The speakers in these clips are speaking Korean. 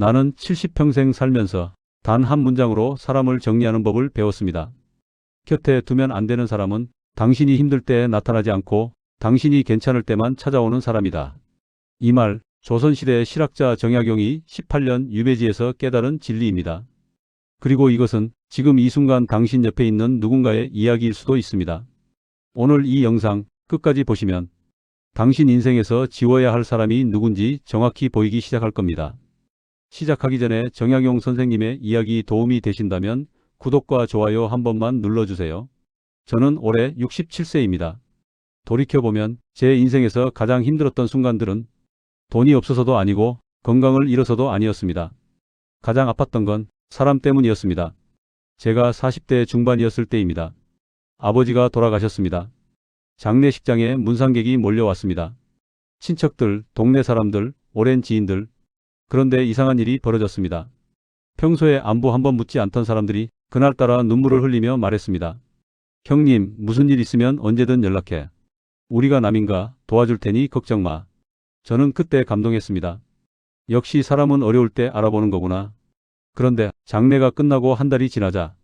나는 70평생 살면서 단 한 문장으로 사람을 정리하는 법을 배웠습니다. 곁에 두면 안 되는 사람은 당신이 힘들 때 나타나지 않고 당신이 괜찮을 때만 찾아오는 사람이다. 이 말, 조선시대 실학자 정약용이 18년 유배지에서 깨달은 진리입니다. 그리고 이것은 지금 이 순간 당신 옆에 있는 누군가의 이야기일 수도 있습니다. 오늘 이 영상 끝까지 보시면 당신 인생에서 지워야 할 사람이 누군지 정확히 보이기 시작할 겁니다. 시작하기 전에 정약용 선생님의 이야기 도움이 되신다면 구독과 좋아요 한 번만 눌러주세요. 저는 올해 67세입니다. 돌이켜보면 제 인생에서 가장 힘들었던 순간들은 돈이 없어서도 아니고 건강을 잃어서도 아니었습니다. 가장 아팠던 건 사람 때문이었습니다. 제가 40대 중반이었을 때입니다. 아버지가 돌아가셨습니다. 장례식장에 문상객이 몰려왔습니다. 친척들, 동네 사람들, 오랜 지인들. 그런데 이상한 일이 벌어졌습니다. 평소에 안부 한번 묻지 않던 사람들이 그날따라 눈물을 흘리며 말했습니다. 형님, 무슨 일 있으면 언제든 연락해. 우리가 남인가 도와줄 테니 걱정 마. 저는 그때 감동했습니다. 역시 사람은 어려울 때 알아보는 거구나. 그런데 장례가 끝나고 한 달이 지나자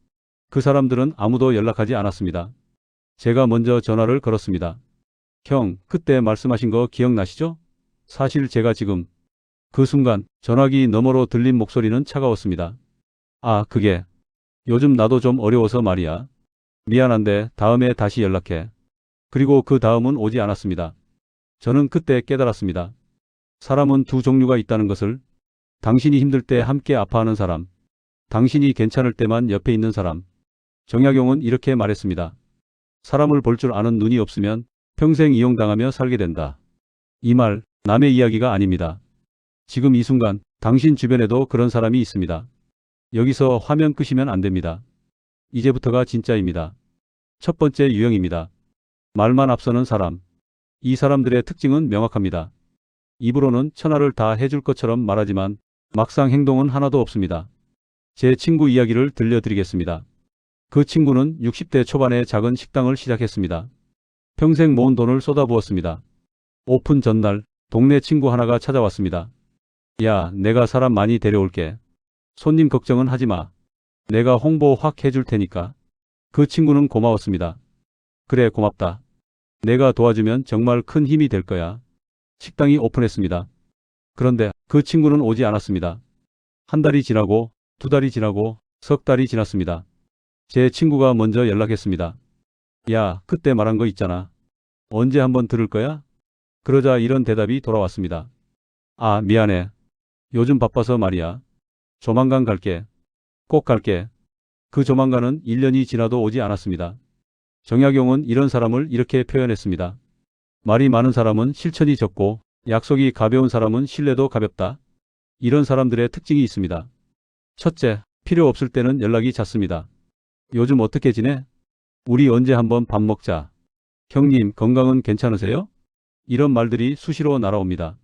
그 사람들은 아무도 연락하지 않았습니다. 제가 먼저 전화를 걸었습니다. 형, 그때 말씀하신 거 기억나시죠? 사실 제가 지금 그 순간 전화기 너머로 들린 목소리는 차가웠습니다. 아, 그게 요즘 나도 좀 어려워서 말이야. 미안한데 다음에 다시 연락해. 그리고 그 다음은 오지 않았습니다. 저는 그때 깨달았습니다. 사람은 두 종류가 있다는 것을. 당신이 힘들 때 함께 아파하는 사람, 당신이 괜찮을 때만 옆에 있는 사람. 정약용은 이렇게 말했습니다. 사람을 볼 줄 아는 눈이 없으면 평생 이용당하며 살게 된다. 이 말, 남의 이야기가 아닙니다. 지금 이 순간 당신 주변에도 그런 사람이 있습니다. 여기서 화면 끄시면 안 됩니다. 이제부터가 진짜입니다. 첫 번째 유형입니다. 말만 앞서는 사람. 이 사람들의 특징은 명확합니다. 입으로는 천하를 다 해줄 것처럼 말하지만 막상 행동은 하나도 없습니다. 제 친구 이야기를 들려드리겠습니다. 그 친구는 60대 초반에 작은 식당을 시작했습니다. 평생 모은 돈을 쏟아부었습니다. 오픈 전날 동네 친구 하나가 찾아왔습니다. 야, 내가 사람 많이 데려올게. 손님 걱정은 하지 마. 내가 홍보 확 해줄 테니까. 그 친구는 고마웠습니다. 그래, 고맙다. 내가 도와주면 정말 큰 힘이 될 거야. 식당이 오픈했습니다. 그런데 그 친구는 오지 않았습니다. 한 달이 지나고 두 달이 지나고 석 달이 지났습니다. 제 친구가 먼저 연락했습니다. 야, 그때 말한 거 있잖아. 언제 한번 들을 거야? 그러자 이런 대답이 돌아왔습니다. 아, 미안해. 요즘 바빠서 말이야. 조만간 갈게. 꼭 갈게. 그 조만간은 1년이 지나도 오지 않았습니다. 정약용은 이런 사람을 이렇게 표현했습니다. 말이 많은 사람은 실천이 적고 약속이 가벼운 사람은 신뢰도 가볍다. 이런 사람들의 특징이 있습니다. 첫째, 필요 없을 때는 연락이 잦습니다. 요즘 어떻게 지내? 우리 언제 한번 밥 먹자. 형님, 건강은 괜찮으세요? 이런 말들이 수시로 날아옵니다.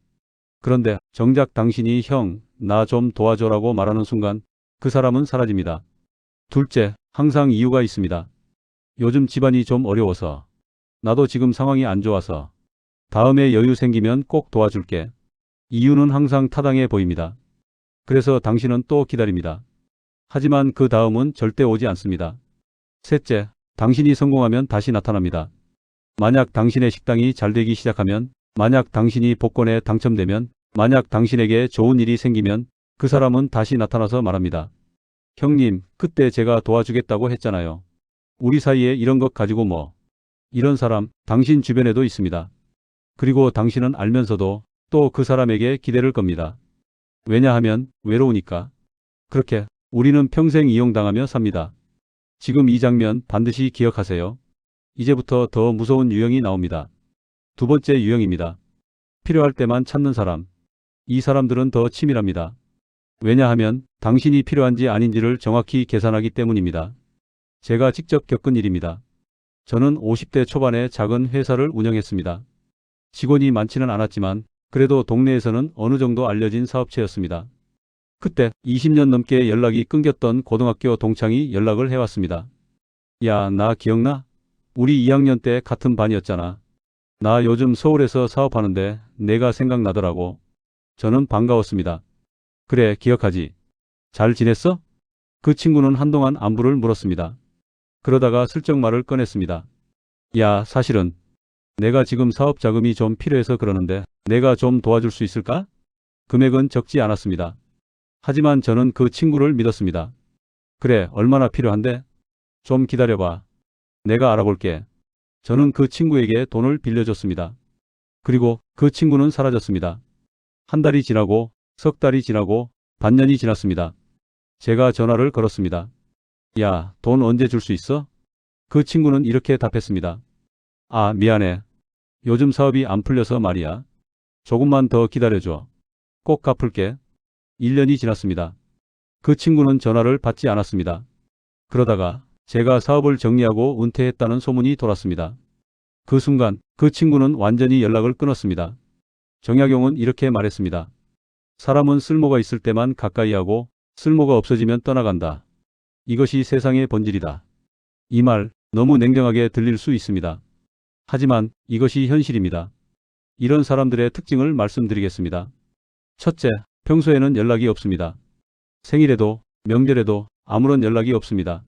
그런데 정작 당신이 형, 나 좀 도와줘라고 말하는 순간 그 사람은 사라집니다. 둘째, 항상 이유가 있습니다. 요즘 집안이 좀 어려워서. 나도 지금 상황이 안 좋아서. 다음에 여유 생기면 꼭 도와줄게. 이유는 항상 타당해 보입니다. 그래서 당신은 또 기다립니다. 하지만 그 다음은 절대 오지 않습니다. 셋째, 당신이 성공하면 다시 나타납니다. 만약 당신의 식당이 잘 되기 시작하면, 만약 당신이 복권에 당첨되면, 만약 당신에게 좋은 일이 생기면 그 사람은 다시 나타나서 말합니다. 형님, 그때 제가 도와주겠다고 했잖아요. 우리 사이에 이런 것 가지고 뭐. 이런 사람 당신 주변에도 있습니다. 그리고 당신은 알면서도 또 그 사람에게 기대를 겁니다. 왜냐하면 외로우니까. 그렇게 우리는 평생 이용당하며 삽니다. 지금 이 장면 반드시 기억하세요. 이제부터 더 무서운 유형이 나옵니다. 두 번째 유형입니다. 필요할 때만 찾는 사람. 이 사람들은 더 치밀합니다. 왜냐하면 당신이 필요한지 아닌지를 정확히 계산하기 때문입니다. 제가 직접 겪은 일입니다. 저는 50대 초반에 작은 회사를 운영했습니다. 직원이 많지는 않았지만 그래도 동네에서는 어느 정도 알려진 사업체였습니다. 그때 20년 넘게 연락이 끊겼던 고등학교 동창이 연락을 해왔습니다. 야, 나 기억나? 우리 2학년 때 같은 반이었잖아. 나 요즘 서울에서 사업하는데 내가 생각나더라고. 저는 반가웠습니다. 그래, 기억하지. 잘 지냈어? 그 친구는 한동안 안부를 물었습니다. 그러다가 슬쩍 말을 꺼냈습니다. 야, 사실은 내가 지금 사업 자금이 좀 필요해서 그러는데 내가 좀 도와줄 수 있을까? 금액은 적지 않았습니다. 하지만 저는 그 친구를 믿었습니다. 그래, 얼마나 필요한데? 좀 기다려봐. 내가 알아볼게. 저는 그 친구에게 돈을 빌려줬습니다. 그리고 그 친구는 사라졌습니다. 한 달이 지나고 석 달이 지나고 반년이 지났습니다. 제가 전화를 걸었습니다. 야, 돈 언제 줄 수 있어? 그 친구는 이렇게 답했습니다. 아, 미안해. 요즘 사업이 안 풀려서 말이야. 조금만 더 기다려줘. 꼭 갚을게. 1년이 지났습니다. 그 친구는 전화를 받지 않았습니다. 그러다가 제가 사업을 정리하고 은퇴했다는 소문이 돌았습니다. 그 순간 그 친구는 완전히 연락을 끊었습니다. 정약용은 이렇게 말했습니다. 사람은 쓸모가 있을 때만 가까이 하고 쓸모가 없어지면 떠나간다. 이것이 세상의 본질이다. 이 말 너무 냉정하게 들릴 수 있습니다. 하지만 이것이 현실입니다. 이런 사람들의 특징을 말씀드리겠습니다. 첫째, 평소에는 연락이 없습니다. 생일에도 명절에도 아무런 연락이 없습니다.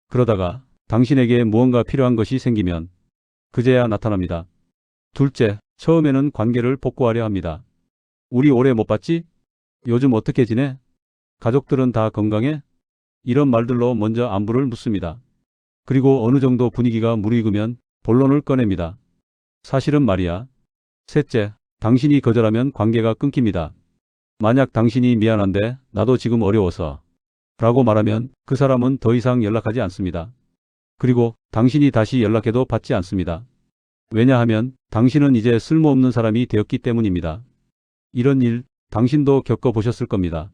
그러다가 당신에게 무언가 필요한 것이 생기면 그제야 나타납니다. 둘째, 처음에는 관계를 복구하려 합니다. 우리 오래 못 봤지? 요즘 어떻게 지내? 가족들은 다 건강해? 이런 말들로 먼저 안부를 묻습니다. 그리고 어느 정도 분위기가 무르익으면 본론을 꺼냅니다. 사실은 말이야. 셋째, 당신이 거절하면 관계가 끊깁니다. 만약 당신이 미안한데 나도 지금 어려워서 라고 말하면 그 사람은 더 이상 연락하지 않습니다. 그리고 당신이 다시 연락해도 받지 않습니다. 왜냐하면 당신은 이제 쓸모없는 사람이 되었기 때문입니다. 이런 일 당신도 겪어보셨을 겁니다.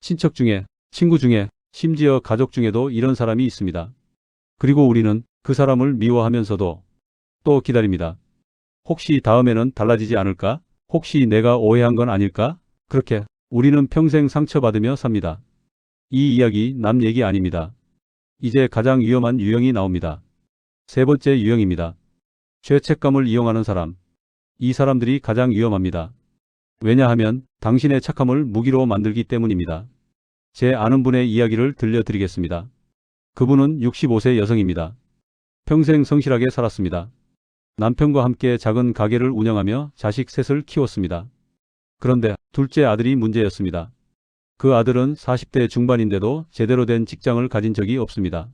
친척 중에, 친구 중에, 심지어 가족 중에도 이런 사람이 있습니다. 그리고 우리는 그 사람을 미워하면서도 또 기다립니다. 혹시 다음에는 달라지지 않을까? 혹시 내가 오해한 건 아닐까? 그렇게 우리는 평생 상처받으며 삽니다. 이 이야기 남 얘기 아닙니다. 이제 가장 위험한 유형이 나옵니다. 세 번째 유형입니다. 죄책감을 이용하는 사람. 이 사람들이 가장 위험합니다. 왜냐하면 당신의 착함을 무기로 만들기 때문입니다. 제 아는 분의 이야기를 들려드리겠습니다. 그분은 65세 여성입니다. 평생 성실하게 살았습니다. 남편과 함께 작은 가게를 운영하며 자식 셋을 키웠습니다. 그런데 둘째 아들이 문제였습니다. 그 아들은 40대 중반인데도 제대로 된 직장을 가진 적이 없습니다.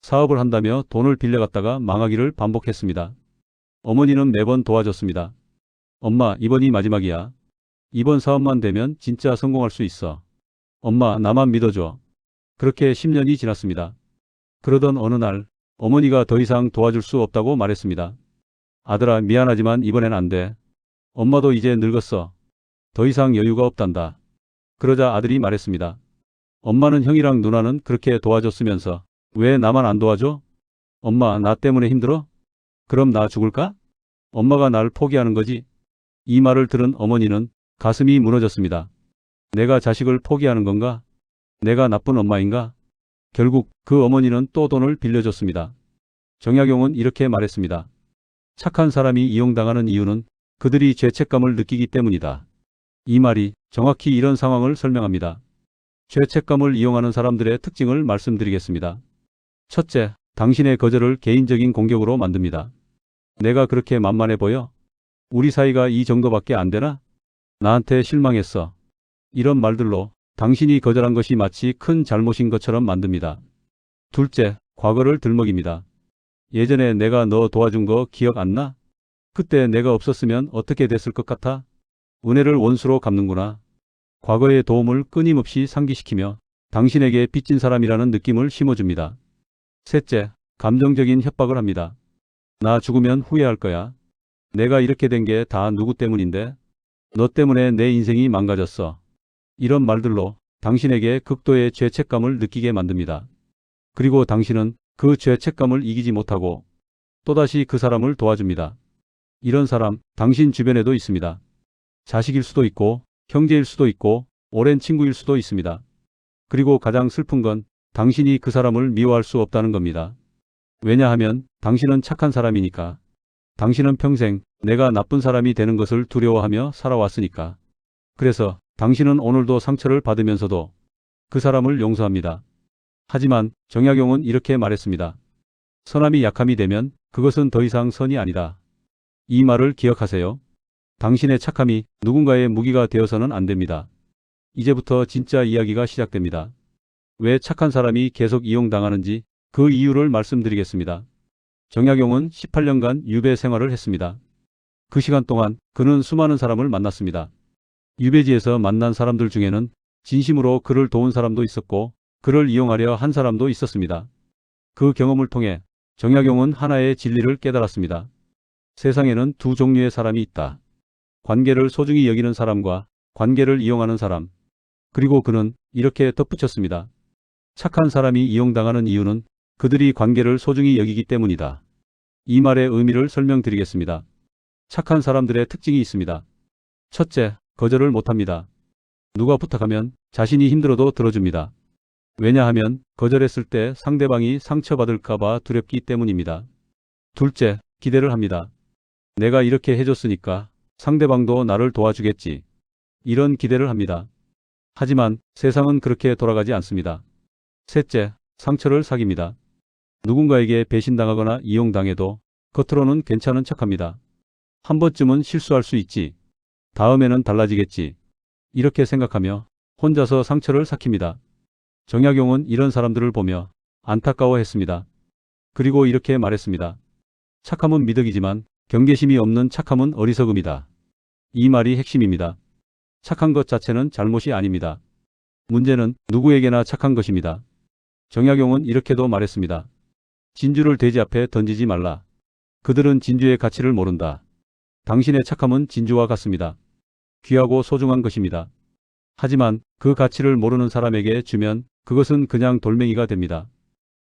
사업을 한다며 돈을 빌려갔다가 망하기를 반복했습니다. 어머니는 매번 도와줬습니다. 엄마, 이번이 마지막이야. 이번 사업만 되면 진짜 성공할 수 있어. 엄마, 나만 믿어줘. 그렇게 10년이 지났습니다. 그러던 어느 날 어머니가 더 이상 도와줄 수 없다고 말했습니다. 아들아, 미안하지만 이번엔 안 돼. 엄마도 이제 늙었어. 더 이상 여유가 없단다. 그러자 아들이 말했습니다. 엄마는 형이랑 누나는 그렇게 도와줬으면서 왜 나만 안 도와줘? 엄마, 나 때문에 힘들어? 그럼 나 죽을까? 엄마가 날 포기하는 거지? 이 말을 들은 어머니는 가슴이 무너졌습니다. 내가 자식을 포기하는 건가? 내가 나쁜 엄마인가? 결국 그 어머니는 또 돈을 빌려줬습니다. 정약용은 이렇게 말했습니다. 착한 사람이 이용당하는 이유는 그들이 죄책감을 느끼기 때문이다. 이 말이 정확히 이런 상황을 설명합니다. 죄책감을 이용하는 사람들의 특징을 말씀드리겠습니다. 첫째, 당신의 거절을 개인적인 공격으로 만듭니다. 내가 그렇게 만만해 보여? 우리 사이가 이 정도밖에 안 되나? 나한테 실망했어. 이런 말들로 당신이 거절한 것이 마치 큰 잘못인 것처럼 만듭니다. 둘째, 과거를 들먹입니다. 예전에 내가 너 도와준 거 기억 안 나? 그때 내가 없었으면 어떻게 됐을 것 같아? 은혜를 원수로 갚는구나. 과거의 도움을 끊임없이 상기시키며 당신에게 빚진 사람이라는 느낌을 심어줍니다. 셋째, 감정적인 협박을 합니다. 나 죽으면 후회할 거야. 내가 이렇게 된 게 다 누구 때문인데? 너 때문에 내 인생이 망가졌어. 이런 말들로 당신에게 극도의 죄책감을 느끼게 만듭니다. 그리고 당신은 그 죄책감을 이기지 못하고 또다시 그 사람을 도와줍니다. 이런 사람 당신 주변에도 있습니다. 자식일 수도 있고 형제일 수도 있고 오랜 친구일 수도 있습니다. 그리고 가장 슬픈 건 당신이 그 사람을 미워할 수 없다는 겁니다. 왜냐하면 당신은 착한 사람이니까. 당신은 평생 내가 나쁜 사람이 되는 것을 두려워하며 살아왔으니까. 그래서 당신은 오늘도 상처를 받으면서도 그 사람을 용서합니다. 하지만 정약용은 이렇게 말했습니다. 선함이 약함이 되면 그것은 더 이상 선이 아니다. 이 말을 기억하세요. 당신의 착함이 누군가의 무기가 되어서는 안 됩니다. 이제부터 진짜 이야기가 시작됩니다. 왜 착한 사람이 계속 이용당하는지 그 이유를 말씀드리겠습니다. 정약용은 18년간 유배 생활을 했습니다. 그 시간 동안 그는 수많은 사람을 만났습니다. 유배지에서 만난 사람들 중에는 진심으로 그를 도운 사람도 있었고 그를 이용하려 한 사람도 있었습니다. 그 경험을 통해 정약용은 하나의 진리를 깨달았습니다. 세상에는 두 종류의 사람이 있다. 관계를 소중히 여기는 사람과 관계를 이용하는 사람. 그리고 그는 이렇게 덧붙였습니다. 착한 사람이 이용당하는 이유는 그들이 관계를 소중히 여기기 때문이다. 이 말의 의미를 설명드리겠습니다. 착한 사람들의 특징이 있습니다. 첫째, 거절을 못합니다. 누가 부탁하면 자신이 힘들어도 들어줍니다. 왜냐하면 거절했을 때 상대방이 상처받을까봐 두렵기 때문입니다. 둘째, 기대를 합니다. 내가 이렇게 해줬으니까 상대방도 나를 도와주겠지. 이런 기대를 합니다. 하지만 세상은 그렇게 돌아가지 않습니다. 셋째, 상처를 사깁니다. 누군가에게 배신당하거나 이용당해도 겉으로는 괜찮은 척합니다. 한 번쯤은 실수할 수 있지. 다음에는 달라지겠지. 이렇게 생각하며 혼자서 상처를 삭힙니다. 정약용은 이런 사람들을 보며 안타까워했습니다. 그리고 이렇게 말했습니다. 착함은 미덕이지만 경계심이 없는 착함은 어리석음이다. 이 말이 핵심입니다. 착한 것 자체는 잘못이 아닙니다. 문제는 누구에게나 착한 것입니다. 정약용은 이렇게도 말했습니다. 진주를 돼지 앞에 던지지 말라. 그들은 진주의 가치를 모른다. 당신의 착함은 진주와 같습니다. 귀하고 소중한 것입니다. 하지만 그 가치를 모르는 사람에게 주면 그것은 그냥 돌멩이가 됩니다.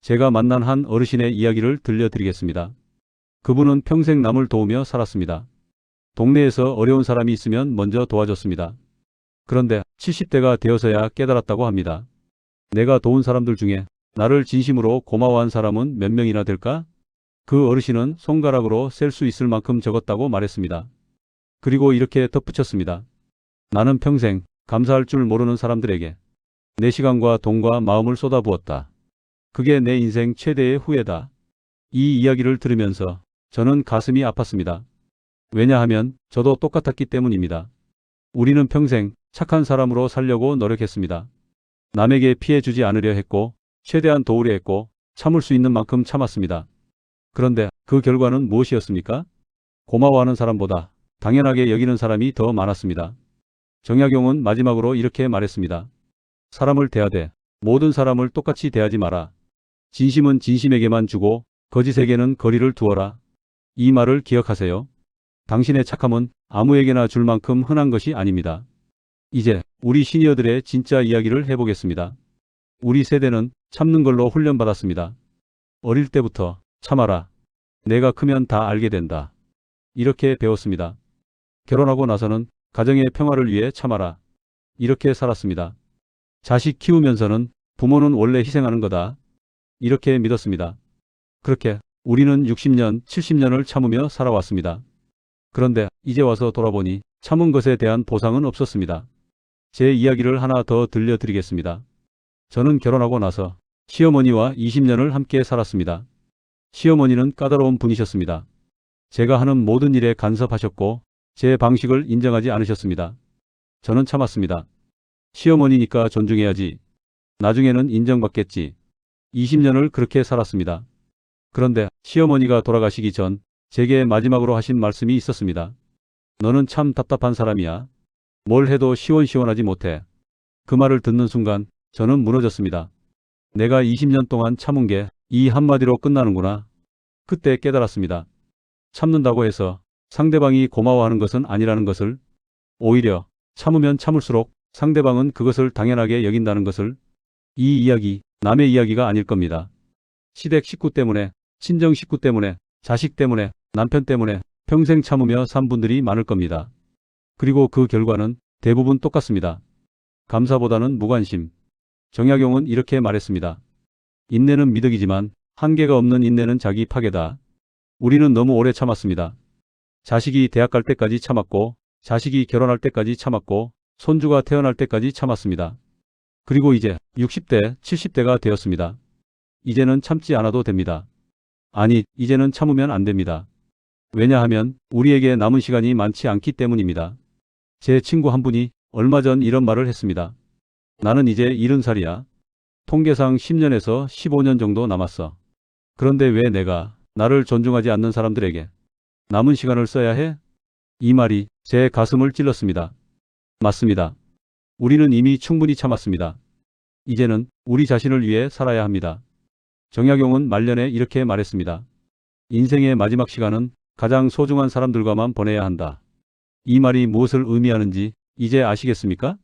제가 만난 한 어르신의 이야기를 들려드리겠습니다. 그분은 평생 남을 도우며 살았습니다. 동네에서 어려운 사람이 있으면 먼저 도와줬습니다. 그런데 70대가 되어서야 깨달았다고 합니다. 내가 도운 사람들 중에 나를 진심으로 고마워한 사람은 몇 명이나 될까? 그 어르신은 손가락으로 셀 수 있을 만큼 적었다고 말했습니다. 그리고 이렇게 덧붙였습니다. 나는 평생 감사할 줄 모르는 사람들에게 내 시간과 돈과 마음을 쏟아부었다. 그게 내 인생 최대의 후회다. 이 이야기를 들으면서 저는 가슴이 아팠습니다. 왜냐하면 저도 똑같았기 때문입니다. 우리는 평생 착한 사람으로 살려고 노력했습니다. 남에게 피해 주지 않으려 했고 최대한 도우려 했고 참을 수 있는 만큼 참았습니다. 그런데 그 결과는 무엇이었습니까? 고마워하는 사람보다 당연하게 여기는 사람이 더 많았습니다. 정약용은 마지막으로 이렇게 말했습니다. 사람을 대하되 모든 사람을 똑같이 대하지 마라. 진심은 진심에게만 주고 거짓에게는 거리를 두어라. 이 말을 기억하세요. 당신의 착함은 아무에게나 줄 만큼 흔한 것이 아닙니다. 이제 우리 시니어들의 진짜 이야기를 해보겠습니다. 우리 세대는 참는 걸로 훈련받았습니다. 어릴 때부터 참아라. 내가 크면 다 알게 된다. 이렇게 배웠습니다. 결혼하고 나서는 가정의 평화를 위해 참아라. 이렇게 살았습니다. 자식 키우면서는 부모는 원래 희생하는 거다. 이렇게 믿었습니다. 그렇게 우리는 60년, 70년을 참으며 살아왔습니다. 그런데 이제 와서 돌아보니 참은 것에 대한 보상은 없었습니다. 제 이야기를 하나 더 들려드리겠습니다. 저는 결혼하고 나서 시어머니와 20년을 함께 살았습니다. 시어머니는 까다로운 분이셨습니다. 제가 하는 모든 일에 간섭하셨고 제 방식을 인정하지 않으셨습니다. 저는 참았습니다. 시어머니니까 존중해야지. 나중에는 인정받겠지. 20년을 그렇게 살았습니다. 그런데 시어머니가 돌아가시기 전 제게 마지막으로 하신 말씀이 있었습니다. 너는 참 답답한 사람이야. 뭘 해도 시원시원하지 못해. 그 말을 듣는 순간 저는 무너졌습니다. 내가 20년 동안 참은 게 이 한마디로 끝나는구나. 그때 깨달았습니다. 참는다고 해서 상대방이 고마워하는 것은 아니라는 것을, 오히려 참으면 참을수록 상대방은 그것을 당연하게 여긴다는 것을. 이 이야기, 남의 이야기가 아닐 겁니다. 시댁 식구 때문에, 친정 식구 때문에, 자식 때문에, 남편 때문에 평생 참으며 산 분들이 많을 겁니다. 그리고 그 결과는 대부분 똑같습니다. 감사보다는 무관심. 정약용은 이렇게 말했습니다. 인내는 미덕이지만 한계가 없는 인내는 자기 파괴다. 우리는 너무 오래 참았습니다. 자식이 대학 갈 때까지 참았고, 자식이 결혼할 때까지 참았고, 손주가 태어날 때까지 참았습니다. 그리고 이제 60대, 70대가 되었습니다. 이제는 참지 않아도 됩니다. 아니, 이제는 참으면 안 됩니다. 왜냐하면 우리에게 남은 시간이 많지 않기 때문입니다. 제 친구 한 분이 얼마 전 이런 말을 했습니다. 나는 이제 70살이야. 통계상 10년에서 15년 정도 남았어. 그런데 왜 내가 나를 존중하지 않는 사람들에게 남은 시간을 써야 해? 이 말이 제 가슴을 찔렀습니다. 맞습니다. 우리는 이미 충분히 참았습니다. 이제는 우리 자신을 위해 살아야 합니다. 정약용은 말년에 이렇게 말했습니다. 인생의 마지막 시간은 가장 소중한 사람들과만 보내야 한다. 이 말이 무엇을 의미하는지 이제 아시겠습니까?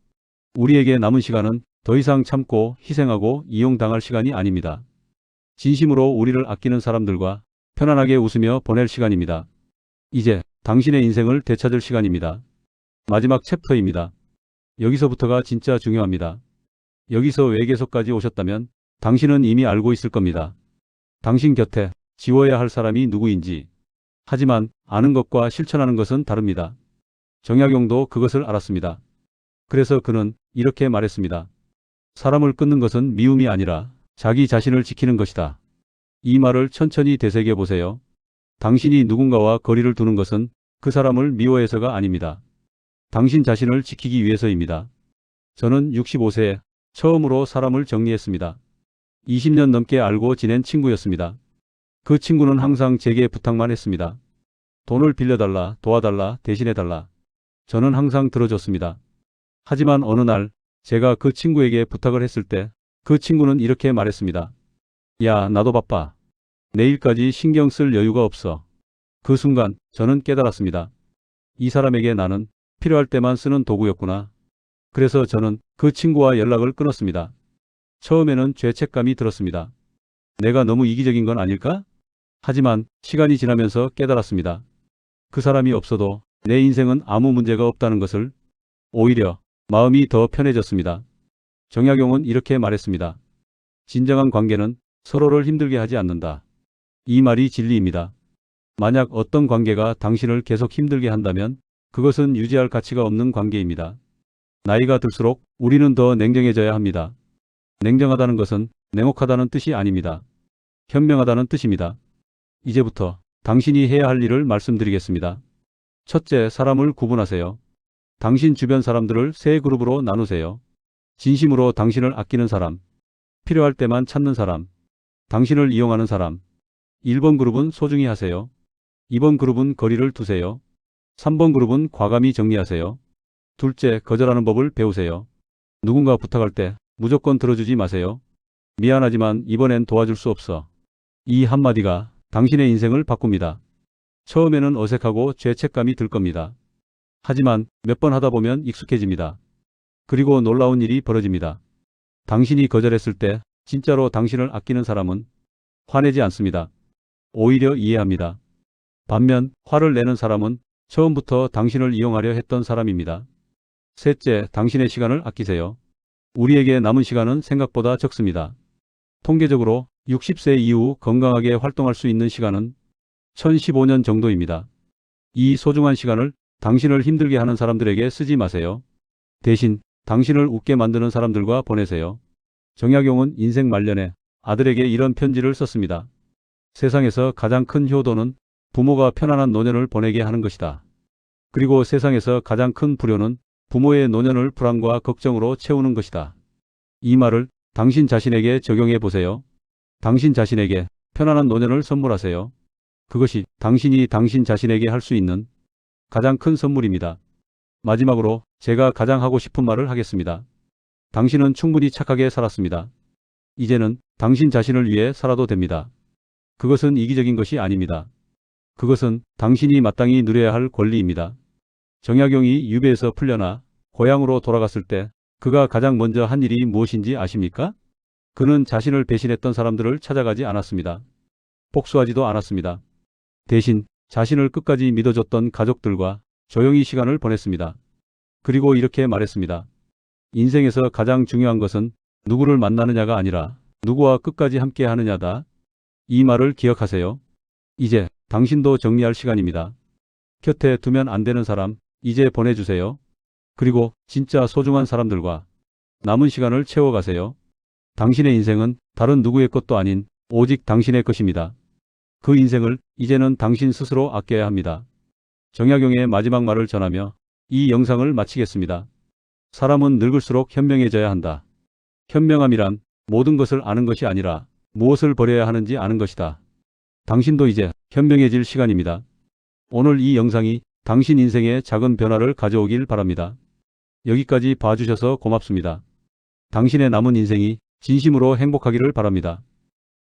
우리에게 남은 시간은 더 이상 참고 희생하고 이용당할 시간이 아닙니다. 진심으로 우리를 아끼는 사람들과 편안하게 웃으며 보낼 시간입니다. 이제 당신의 인생을 되찾을 시간입니다. 마지막 챕터입니다. 여기서부터가 진짜 중요합니다. 여기서 외계소까지 오셨다면 당신은 이미 알고 있을 겁니다. 당신 곁에 지워야 할 사람이 누구인지. 하지만 아는 것과 실천하는 것은 다릅니다. 정약용도 그것을 알았습니다. 그래서 그는 이렇게 말했습니다. 사람을 끊는 것은 미움이 아니라 자기 자신을 지키는 것이다. 이 말을 천천히 되새겨 보세요. 당신이 누군가와 거리를 두는 것은 그 사람을 미워해서가 아닙니다. 당신 자신을 지키기 위해서입니다. 저는 65세에 처음으로 사람을 정리했습니다. 20년 넘게 알고 지낸 친구였습니다. 그 친구는 항상 제게 부탁만 했습니다. 돈을 빌려달라, 도와달라, 대신해달라. 저는 항상 들어줬습니다. 하지만 어느 날 제가 그 친구에게 부탁을 했을 때 그 친구는 이렇게 말했습니다. 야, 나도 바빠. 내일까지 신경 쓸 여유가 없어. 그 순간 저는 깨달았습니다. 이 사람에게 나는 필요할 때만 쓰는 도구였구나. 그래서 저는 그 친구와 연락을 끊었습니다. 처음에는 죄책감이 들었습니다. 내가 너무 이기적인 건 아닐까? 하지만 시간이 지나면서 깨달았습니다. 그 사람이 없어도 내 인생은 아무 문제가 없다는 것을. 오히려 마음이 더 편해졌습니다. 정약용은 이렇게 말했습니다. 진정한 관계는 서로를 힘들게 하지 않는다. 이 말이 진리입니다. 만약 어떤 관계가 당신을 계속 힘들게 한다면 그것은 유지할 가치가 없는 관계입니다. 나이가 들수록 우리는 더 냉정해져야 합니다. 냉정하다는 것은 냉혹하다는 뜻이 아닙니다. 현명하다는 뜻입니다. 이제부터 당신이 해야 할 일을 말씀드리겠습니다. 첫째, 사람을 구분하세요. 당신 주변 사람들을 세 그룹으로 나누세요. 진심으로 당신을 아끼는 사람, 필요할 때만 찾는 사람, 당신을 이용하는 사람. 1번 그룹은 소중히 하세요. 2번 그룹은 거리를 두세요. 3번 그룹은 과감히 정리하세요. 둘째, 거절하는 법을 배우세요. 누군가 부탁할 때 무조건 들어주지 마세요. 미안하지만 이번엔 도와줄 수 없어. 이 한마디가 당신의 인생을 바꿉니다. 처음에는 어색하고 죄책감이 들 겁니다. 하지만 몇 번 하다 보면 익숙해집니다. 그리고 놀라운 일이 벌어집니다. 당신이 거절했을 때 진짜로 당신을 아끼는 사람은 화내지 않습니다. 오히려 이해합니다. 반면 화를 내는 사람은 처음부터 당신을 이용하려 했던 사람입니다. 셋째, 당신의 시간을 아끼세요. 우리에게 남은 시간은 생각보다 적습니다. 통계적으로 60세 이후 건강하게 활동할 수 있는 시간은 1015년 정도입니다. 이 소중한 시간을 당신을 힘들게 하는 사람들에게 쓰지 마세요. 대신 당신을 웃게 만드는 사람들과 보내세요. 정약용은 인생 말년에 아들에게 이런 편지를 썼습니다. 세상에서 가장 큰 효도는 부모가 편안한 노년을 보내게 하는 것이다. 그리고 세상에서 가장 큰 불효는 부모의 노년을 불안과 걱정으로 채우는 것이다. 이 말을 당신 자신에게 적용해 보세요. 당신 자신에게 편안한 노년을 선물하세요. 그것이 당신이 당신 자신에게 할 수 있는 가장 큰 선물입니다. 마지막으로 제가 가장 하고 싶은 말을 하겠습니다. 당신은 충분히 착하게 살았습니다. 이제는 당신 자신을 위해 살아도 됩니다. 그것은 이기적인 것이 아닙니다. 그것은 당신이 마땅히 누려야 할 권리입니다. 정약용이 유배에서 풀려나 고향으로 돌아갔을 때 그가 가장 먼저 한 일이 무엇인지 아십니까? 그는 자신을 배신했던 사람들을 찾아가지 않았습니다. 복수하지도 않았습니다. 대신 자신을 끝까지 믿어줬던 가족들과 조용히 시간을 보냈습니다. 그리고 이렇게 말했습니다. 인생에서 가장 중요한 것은 누구를 만나느냐가 아니라 누구와 끝까지 함께 하느냐다. 이 말을 기억하세요. 이제 당신도 정리할 시간입니다. 곁에 두면 안 되는 사람 이제 보내주세요. 그리고 진짜 소중한 사람들과 남은 시간을 채워가세요. 당신의 인생은 다른 누구의 것도 아닌 오직 당신의 것입니다. 그 인생을 이제는 당신 스스로 아껴야 합니다. 정약용의 마지막 말을 전하며 이 영상을 마치겠습니다. 사람은 늙을수록 현명해져야 한다. 현명함이란 모든 것을 아는 것이 아니라 무엇을 버려야 하는지 아는 것이다. 당신도 이제 현명해질 시간입니다. 오늘 이 영상이 당신 인생에 작은 변화를 가져오길 바랍니다. 여기까지 봐주셔서 고맙습니다. 당신의 남은 인생이 진심으로 행복하기를 바랍니다.